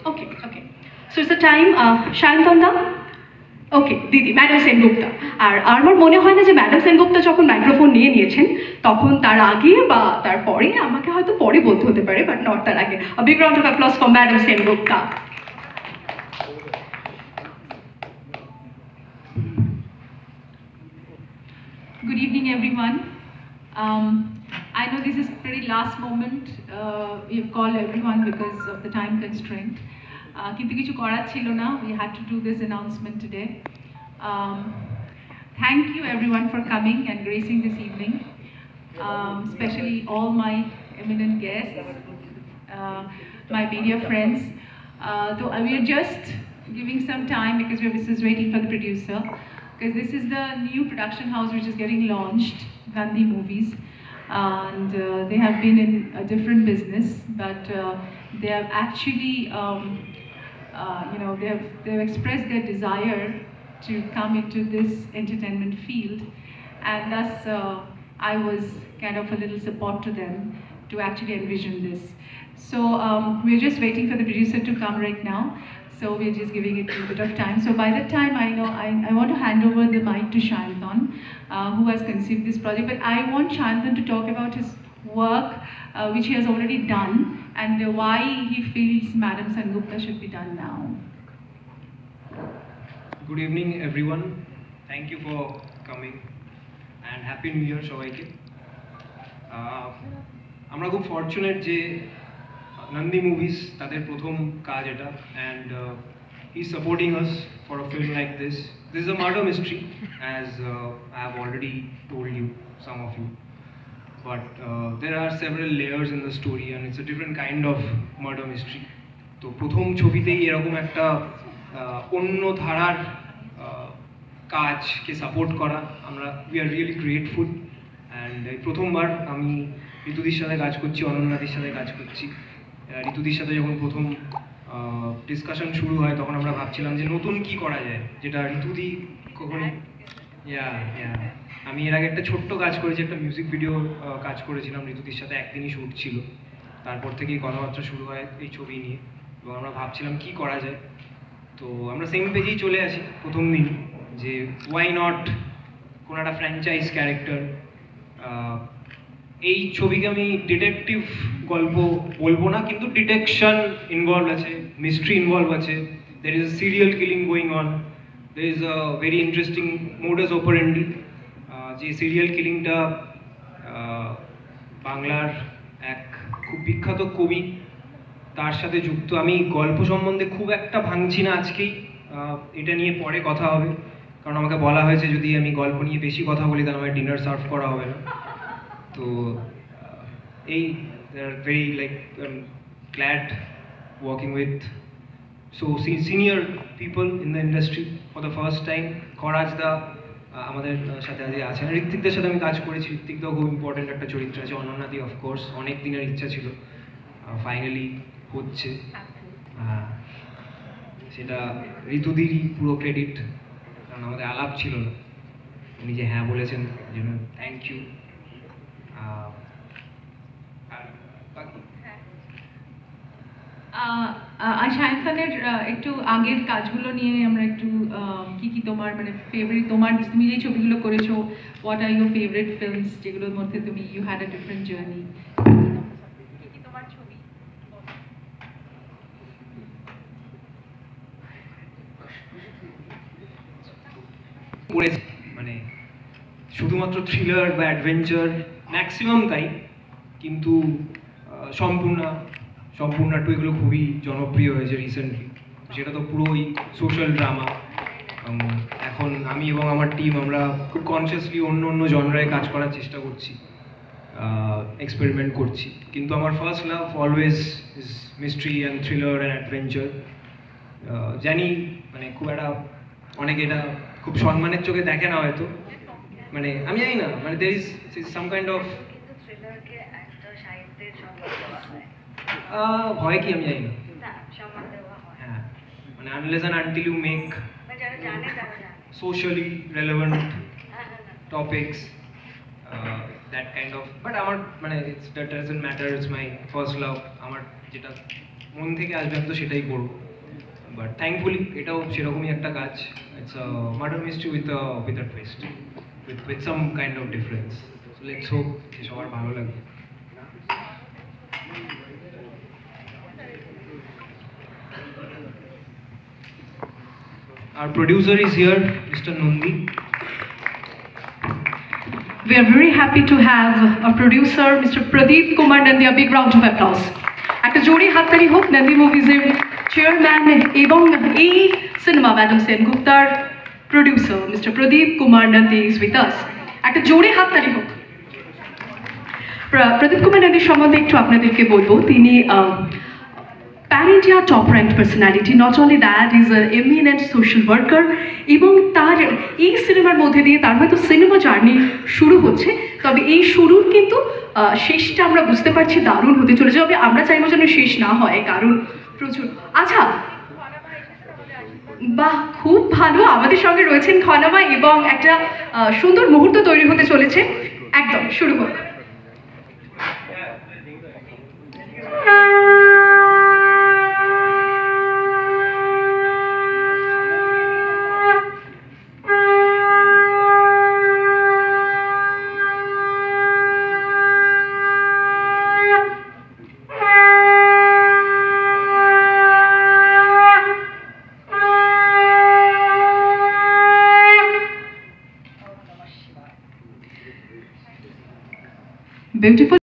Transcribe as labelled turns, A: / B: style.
A: Okay, okay. So it's the time, Shayantanda? ওকে দিদি madam Sengupta. আর আমার মনে হয় না যে ম্যাডাম সেনগুপ্তা যখন মাইক্রোফোন নিয়েছেন তখন তার আগে বা তার পরে আমাকে হয়তো পরে বলতে হতে পারে, বাট নট তার আগে। A big round of applause for madam Sengupta.
B: Good evening, everyone. I know this is pretty last moment. We've called everyone because of the time constraint. কিন্তু কিছু করার ছিল না, we had to do this announcement today. Thank you everyone for coming and gracing this evening, especially all my eminent guests, my media friends. So we are just giving some time because we're just waiting for the producer, because this is the new production house which is getting launched, Gandhi Movies, and they have been in a different business, but they have actually they've expressed their desire to come into this entertainment field, and thus I was kind of a little support to them to actually envision this. So we're just waiting for the producer to come right now, so we're just giving it a bit of time. So by that time, I want to hand over the mic to Shayanthan, who has conceived this project, but I want Shayanthan to talk about his work which he has already done, and why he feels Madam Sengupta should be done now.
C: Good evening everyone, thank you for coming and happy new year সবাইকে। আমরা খুব fortunate যে Nandi movies তাদের প্রথম কাজ এটা, and he's supporting us for a film like this. This is a murder mystery, as I have already told you, some of you, but there are several layers in the story and it's a different kind of murder mystery. তো প্রথম ছবিতেই এরকম একটা অন্য ধারার কাজকে support করা, আমরা we are really grateful. And প্রথমবার আমি ঋতুদির সাথে কাজ করছি, অনন্যাদির সাথে কাজ করছি। ঋতুদির সাথে যখন প্রথম ডিসকাশন শুরু হয় তখন আমরা ভাবছিলাম যে নতুন কি করা যায়, যেটা ঋতুদি কখনো আমি এর আগে একটা ছোট্ট কাজ করেছি, একটা মিউজিক ভিডিও কাজ করেছিলাম ঋতুদির সাথে, একদিনই শ্যুট ছিল। তারপর থেকেই কথাবার্তা শুরু হয় এই ছবি নিয়ে, এবং আমরা ভাবছিলাম কি করা যায়। তো আমরা সেম পেজেই চলে আসি প্রথম দিন, যে ওয়াই নট কোনো একটা ফ্র্যাঞ্চাইজ ক্যারেক্টার। এই ছবিকে আমি ডিটেকটিভ গল্প বলবো না, কিন্তু ডিটেকশন ইনভলভ আছে, মিস্ট্রি ইনভলভ আছে, there is a serial killing going on, there is a very interesting modus operandi. যে সিরিয়াল কিলিংটা বাংলার এক খুব বিখ্যাত কবি তার সাথে যুক্ত। আমি গল্প সম্বন্ধে খুব একটা ভাঙছি না আজকেই, এটা নিয়ে পরে কথা হবে, কারণ আমাকে বলা হয়েছে যদি আমি গল্প নিয়ে বেশি কথা বলি তাহলে আমার ডিনার সার্ভ করা হবে না। তো এই very like glad working with so senior people in the industry for the first time. খরাজদা আমাদের সাথে আছেন, ঋত্বিকদের সাথে আমি কাজ করেছি, ঋত্বিকদাও খুব ইম্পর্টেন্ট একটা চরিত্র আছে, অনন্যাদি অফকোর্স অনেক দিনের ইচ্ছা ছিল, ফাইনালি হচ্ছে। সেটা ঋতুদিরই পুরো ক্রেডিট, কারণ আমাদের আলাপ ছিল না, উনি যে হ্যাঁ বলেছেন জন্য থ্যাংক ইউ।
B: শায়নখানের একটু আগের কাজগুলো নিয়ে আমরা একটু কি তোমার মানে ফেভারিট, তোমার তুমি যে ছবিগুলো করেছো, what are your favourite films যেগুলোর মধ্যে তুমি you had a different journey, কি তোমার ছবি?
C: মানে শুধুমাত্র থ্রিলার বা অ্যাডভেঞ্চার ম্যাক্সিমাম তাই, কিন্তু সম্পূর্ণ টু এগুলো খুবই জনপ্রিয় হয়েছে রিসেন্টলি। সেটা তো পুরোই সোশ্যাল ড্রামা। এখন আমি এবং আমার টিম আমরা খুব কনসিয়াসলি অন্য জনরায় কাজ করার চেষ্টা করছি, এক্সপেরিমেন্ট করছি, কিন্তু আমার first love always is mystery and thriller and adventure. জানি মানে খুব একটা অনেকে এটা খুব সম্মানের চোখে দেখে না হয়তো, মানে আমি জানি না, মানে there is some kind of হয় কি আমি জানি না, হ্যাঁ মানে unless and until you make, socially relevant topics, that kind of, but আমার মানে that doesn't matter, it's my first love, আমার যেটা মন থেকে আসবে আমি তো সেটাই করব, বাট থ্যাঙ্কফুলি এটাও সেরকমই একটা কাজ, it's a murder mystery with a twist, with some kind of difference, so let's hope যে সবার ভালো লাগবে। Our producer is here, Mr. Nundi.
A: We are very happy to have our producer, Mr. Pradeep Kumar Nandi. A big round of applause. একটা জোরে হাততালি হোক Nandi মুভিজের chairman এবং এই সিনেমা ম্যাডাম সেনগুপ্তার producer mister Pradip Kumar Nandi is with us. একটা জোরে হাততালি হোক। প্রদীপ কুমার নন্দীর সম্বন্ধে একটু আপনাদেরকে বলবো, তিনি pan India top rank personality, not only that is a eminent social worker, এবং তার এই সিনেমার মধ্যে দিয়ে তার হয়তো সিনেমা জার্নি শুরু হচ্ছে, তবে এই শুরুর কিন্তু শেষটা আমরা বুঝতে পারছি দারুণ হতে চলেছে, তবে আমরা চাইবো যেন শেষ না হয়, কারণ প্রচুর। আচ্ছা, বাহ, খুব ভালো, আমাদের সঙ্গে রয়েছেন খনামা, এবং একটা সুন্দর মুহূর্ত তৈরি হতে চলেছে। একদম শুরু হোক। Beautiful.